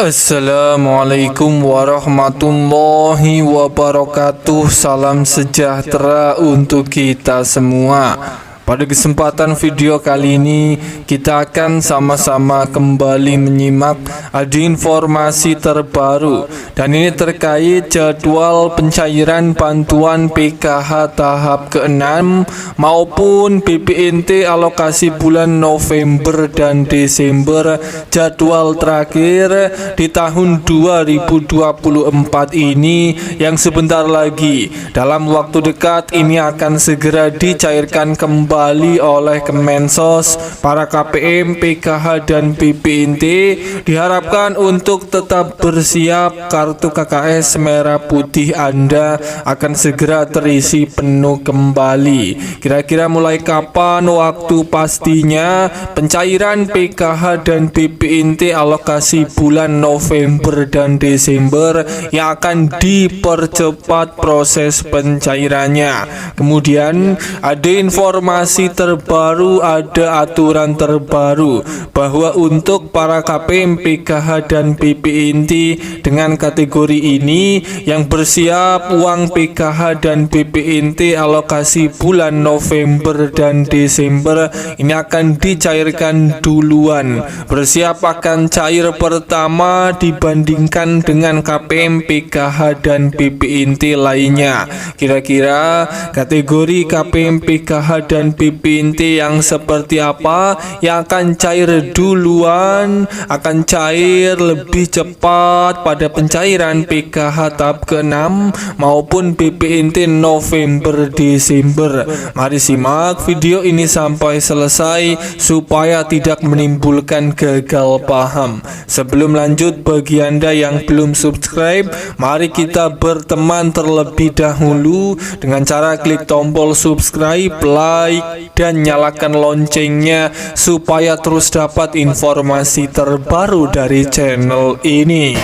Assalamualaikum warahmatullahi wabarakatuh. Salam sejahtera untuk kita semua. Pada kesempatan video kali ini kita akan sama-sama kembali menyimak ada informasi terbaru, dan ini terkait jadwal pencairan bantuan PKH tahap ke-6 maupun BPNT alokasi bulan November dan Desember, jadwal terakhir di tahun 2024 ini yang sebentar lagi dalam waktu dekat ini akan segera dicairkan kembali oleh Kemensos. Para KPM, PKH dan BPNT diharapkan untuk tetap bersiap. Kartu KKS merah putih Anda akan segera terisi penuh kembali. Kira-kira mulai kapan waktu pastinya pencairan PKH dan BPNT alokasi bulan November dan Desember yang akan dipercepat proses pencairannya. Kemudian ada informasi terbaru, ada aturan terbaru bahwa untuk para KPM, PKH dan BPNT dengan kategori ini yang bersiap uang PKH dan BPNT alokasi bulan November dan Desember ini akan dicairkan duluan. Bersiap akan cair pertama dibandingkan dengan KPM, PKH dan BPNT lainnya. Kira-kira kategori KPM, PKH dan BPNT yang seperti apa yang akan cair duluan? Akan cair lebih cepat pada pencairan PKH tahap ke-6 maupun BPNT November Desember. Mari simak video ini sampai selesai supaya tidak menimbulkan gagal paham. Sebelum lanjut, bagi Anda yang belum subscribe, mari kita berteman terlebih dahulu dengan cara klik tombol subscribe, like, dan nyalakan loncengnya supaya terus dapat informasi terbaru dari channel ini.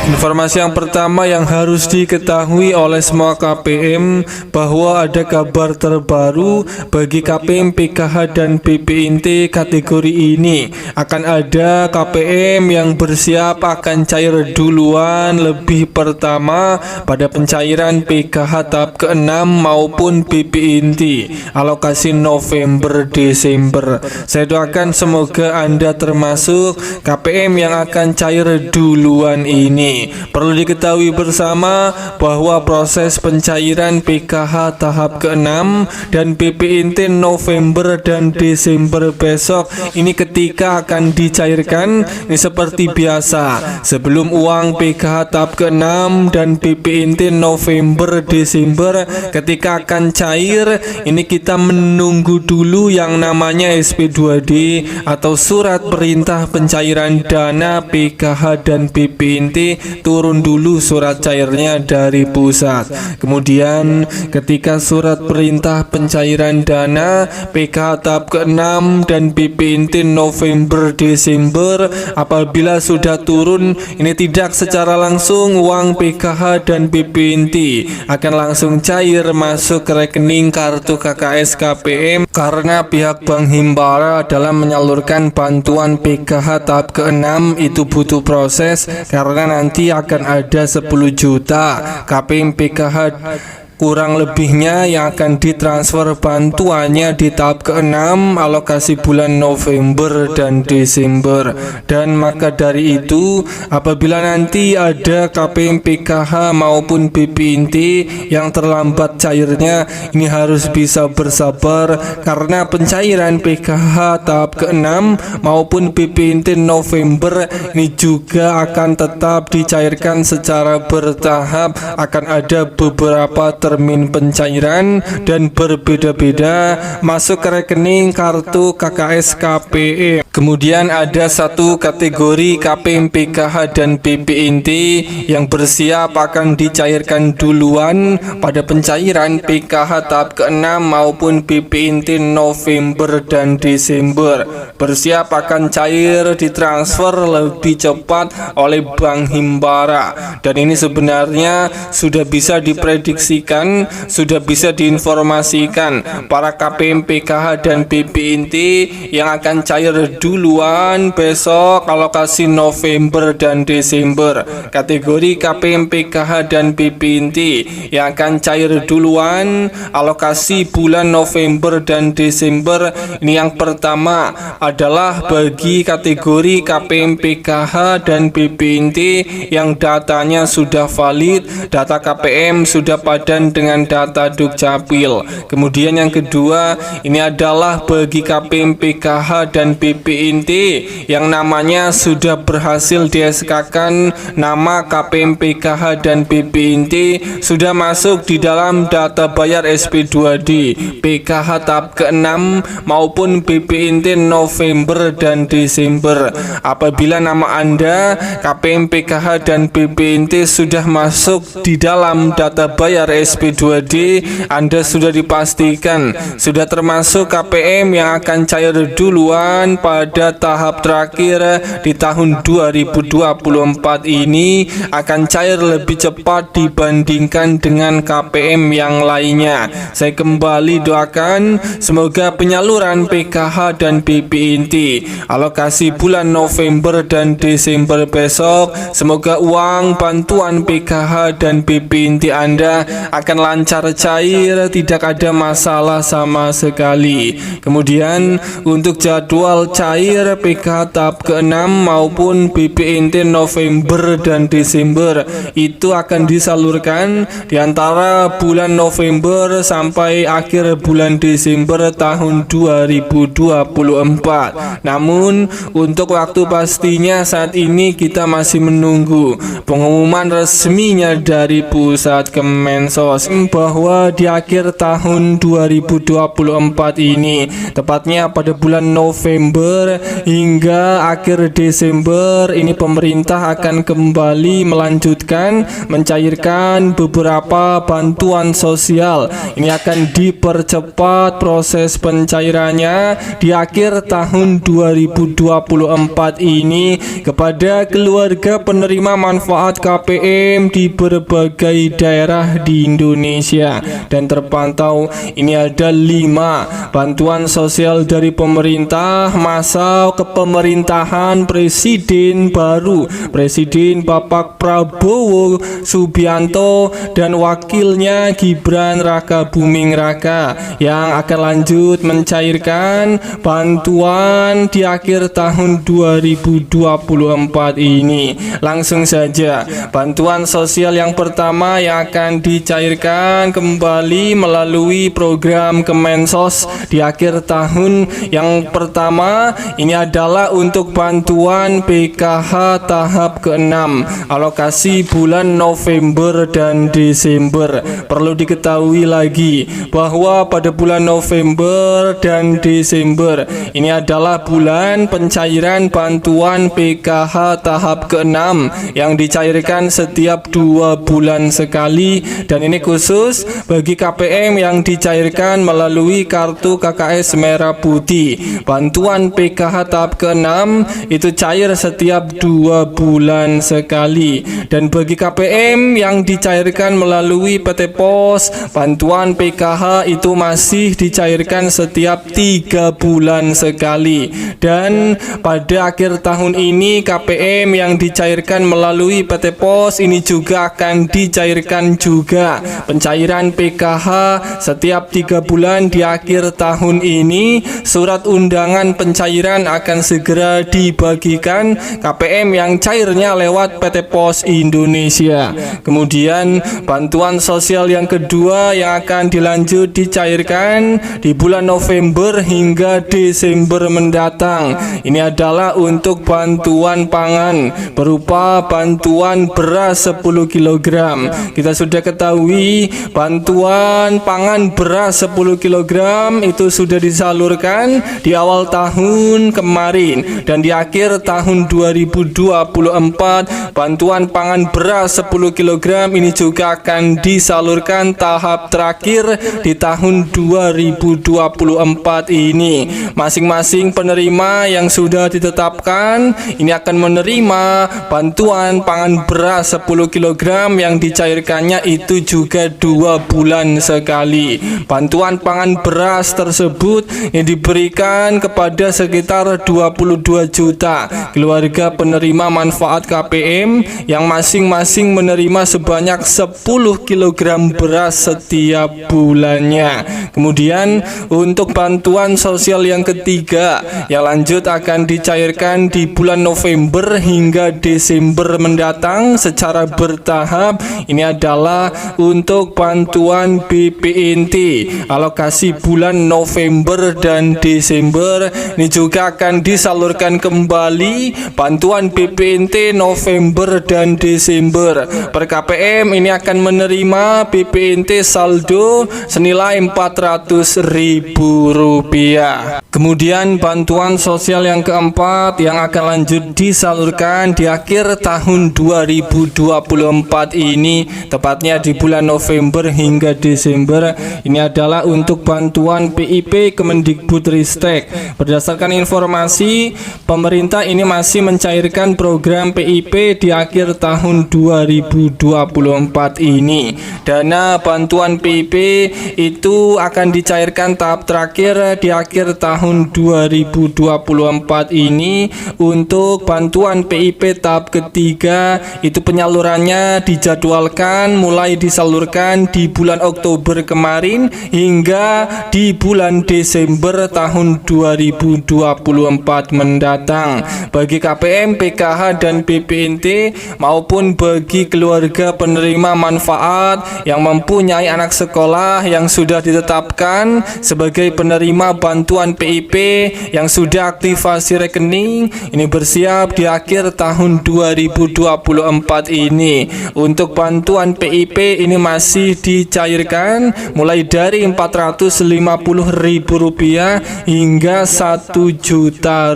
Informasi yang pertama yang harus diketahui oleh semua KPM bahwa ada kabar terbaru bagi KPM, PKH dan BPNT kategori ini. Akan ada KPM yang bersiap akan cair duluan lebih pertama pada pencairan PKH tahap ke-6 maupun BPNT alokasi November Desember. Saya doakan semoga Anda termasuk KPM yang akan cair duluan ini. Perlu diketahui bersama bahwa proses pencairan PKH tahap ke-6 dan BPNT November dan Desember besok ini ketika akan dicairkan ini seperti biasa. Sebelum uang PKH tahap ke-6 dan BPNT November Desember ketika akan cair ini kita menunggu dulu yang namanya SP2D atau surat perintah pencairan dana PKH dan BPNT. Turun dulu surat cairnya dari pusat. Kemudian ketika surat perintah pencairan dana PKH tahap ke-6 dan BPNT November Desember apabila sudah turun ini tidak secara langsung uang PKH dan BPNT akan langsung cair masuk ke rekening kartu KKS KPM, karena pihak Bank Himbara dalam menyalurkan bantuan PKH tahap ke-6 itu butuh proses, karena nanti akan ada 10 juta KPM PKH kurang lebihnya yang akan ditransfer bantuannya di tahap ke-6 alokasi bulan November dan Desember. Dan maka dari itu apabila nanti ada KPM PKH maupun BPNT yang terlambat cairnya ini harus bisa bersabar, karena pencairan PKH tahap ke-6 maupun BPNT November ini juga akan tetap dicairkan secara bertahap. Akan ada beberapa termin pencairan dan berbeda-beda masuk ke rekening kartu KKS KPM. Kemudian ada satu kategori KPM, PKH dan BPNT yang bersiap akan dicairkan duluan pada pencairan PKH tahap ke-6 maupun BPNT November dan Desember. Bersiap akan cair ditransfer lebih cepat oleh Bank Himbara, dan ini sebenarnya sudah bisa diprediksikan dicairkan sudah bisa diinformasikan para KPM PKH dan BPINT yang akan cair duluan besok alokasi November dan Desember. Kategori KPM PKH dan BPINT yang akan cair duluan alokasi bulan November dan Desember ini yang pertama adalah bagi kategori KPM PKH dan BPINT yang datanya sudah valid, data KPM sudah padan dengan data Dukcapil. Kemudian yang kedua ini adalah bagi KPM PKH dan BPINT yang namanya sudah berhasil di-SK-kan, nama KPM PKH dan BPINT sudah masuk di dalam data bayar SP2D PKH tahap ke-6 maupun BPINT November dan Desember. Apabila nama Anda KPM PKH dan BPINT sudah masuk di dalam data bayar SP2D, Anda sudah dipastikan sudah termasuk KPM yang akan cair duluan pada tahap terakhir di tahun 2024 ini, akan cair lebih cepat dibandingkan dengan KPM yang lainnya. Saya kembali doakan semoga penyaluran PKH dan BPINT alokasi bulan November dan Desember besok, semoga uang bantuan PKH dan BPINT Anda akan lancar cair, tidak ada masalah sama sekali. Kemudian untuk jadwal cair PKH tahap ke-6 maupun BPINT November dan Desember itu akan disalurkan di antara bulan November sampai akhir bulan Desember tahun 2024. Namun untuk waktu pastinya saat ini kita masih menunggu pengumuman resminya dari pusat Kemensos bahwa di akhir tahun 2024 ini, tepatnya pada bulan November hingga akhir Desember ini, pemerintah akan kembali melanjutkan mencairkan beberapa bantuan sosial. Ini akan dipercepat proses pencairannya di akhir tahun 2024 ini kepada keluarga penerima manfaat KPM di berbagai daerah di Indonesia. Dan terpantau ini ada 5 bantuan sosial dari pemerintah masa kepemerintahan Presiden baru, Presiden Bapak Prabowo Subianto dan wakilnya Gibran Raka Buming Raka yang akan lanjut mencairkan bantuan di akhir tahun 2024 ini. Langsung saja, bantuan sosial yang pertama yang akan dicairkan kembali melalui program Kemensos di akhir tahun yang pertama ini adalah untuk bantuan PKH tahap ke-6 alokasi bulan November dan Desember. Perlu diketahui lagi bahwa pada bulan November dan Desember ini adalah bulan pencairan bantuan PKH tahap ke-6 yang dicairkan setiap 2 bulan sekali, dan ini khusus bagi KPM yang dicairkan melalui kartu KKS merah putih. Bantuan PKH tahap ke-6 itu cair setiap 2 bulan sekali, dan bagi KPM yang dicairkan melalui PT Pos, bantuan PKH itu masih dicairkan setiap 3 bulan sekali. Dan pada akhir tahun ini KPM yang dicairkan melalui PT Pos ini juga akan dicairkan juga pencairan PKH setiap 3 bulan di akhir tahun ini. Surat undangan pencairan akan segera dibagikan KPM yang cairnya lewat PT Pos Indonesia. Kemudian bantuan sosial yang kedua yang akan dilanjut dicairkan di bulan November hingga Desember mendatang ini adalah untuk bantuan pangan berupa bantuan beras 10 kg. Kita sudah ketahui bantuan pangan beras 10 kg itu sudah disalurkan di awal tahun kemarin, dan di akhir tahun 2024 bantuan pangan beras 10 kg ini juga akan disalurkan tahap terakhir di tahun 2024 ini. Masing-masing penerima yang sudah ditetapkan ini akan menerima bantuan pangan beras 10 kg yang dicairkannya itu juga juga 2 bulan sekali. Bantuan pangan beras tersebut yang diberikan kepada sekitar 22 juta keluarga penerima manfaat KPM yang masing-masing menerima sebanyak 10 kg beras setiap bulannya. Kemudian untuk bantuan sosial yang ketiga yang lanjut akan dicairkan di bulan November hingga Desember mendatang secara bertahap. Ini adalah untuk bantuan BPNT alokasi bulan November dan Desember. Ini juga akan disalurkan kembali bantuan BPNT November dan Desember. Per KPM ini akan menerima BPNT saldo senilai Rp400.000. Kemudian bantuan sosial yang keempat yang akan lanjut disalurkan di akhir tahun 2024 ini, tepatnya di bulan November hingga Desember. Ini adalah untuk bantuan PIP Kemendikbudristek. Berdasarkan informasi, pemerintah ini masih mencairkan program PIP di akhir tahun 2024 ini. Dana bantuan PIP itu akan dicairkan tahap terakhir di akhir tahun 2024 ini. Untuk bantuan PIP tahap ketiga itu penyalurannya dijadwalkan mulai disalurkan di bulan Oktober kemarin hingga di bulan Desember tahun 2024 mendatang. Bagi KPM, PKH dan BPNT maupun bagi keluarga penerima manfaat yang mempunyai anak sekolah yang sudah ditetapkan sebagai penerima bantuan PIP yang sudah aktivasi rekening, ini bersiap di akhir tahun 2024 ini. Untuk bantuan PIP ini masih dicairkan mulai dari Rp450.000 hingga Rp1 juta,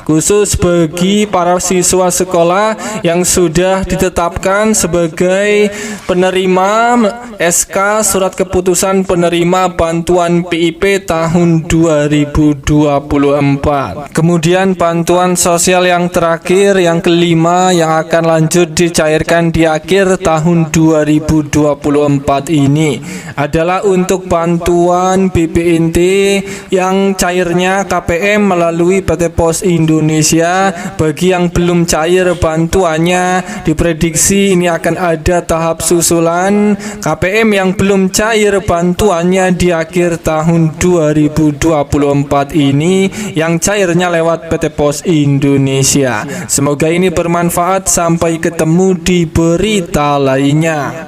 khusus bagi para siswa sekolah yang sudah ditetapkan sebagai penerima SK Surat Keputusan Penerima Bantuan PIP tahun 2024. Kemudian bantuan sosial yang terakhir, yang kelima, yang akan lanjut dicairkan di akhir tahun 2024 ini adalah untuk bantuan BPNT yang cairnya KPM melalui PT Pos Indonesia. Bagi yang belum cair bantuannya, diprediksi ini akan ada tahap susulan. KPM yang belum cair bantuannya di akhir tahun 2024 ini yang cairnya lewat PT Pos Indonesia. Semoga ini bermanfaat. Sampai ketemu di berita lainnya.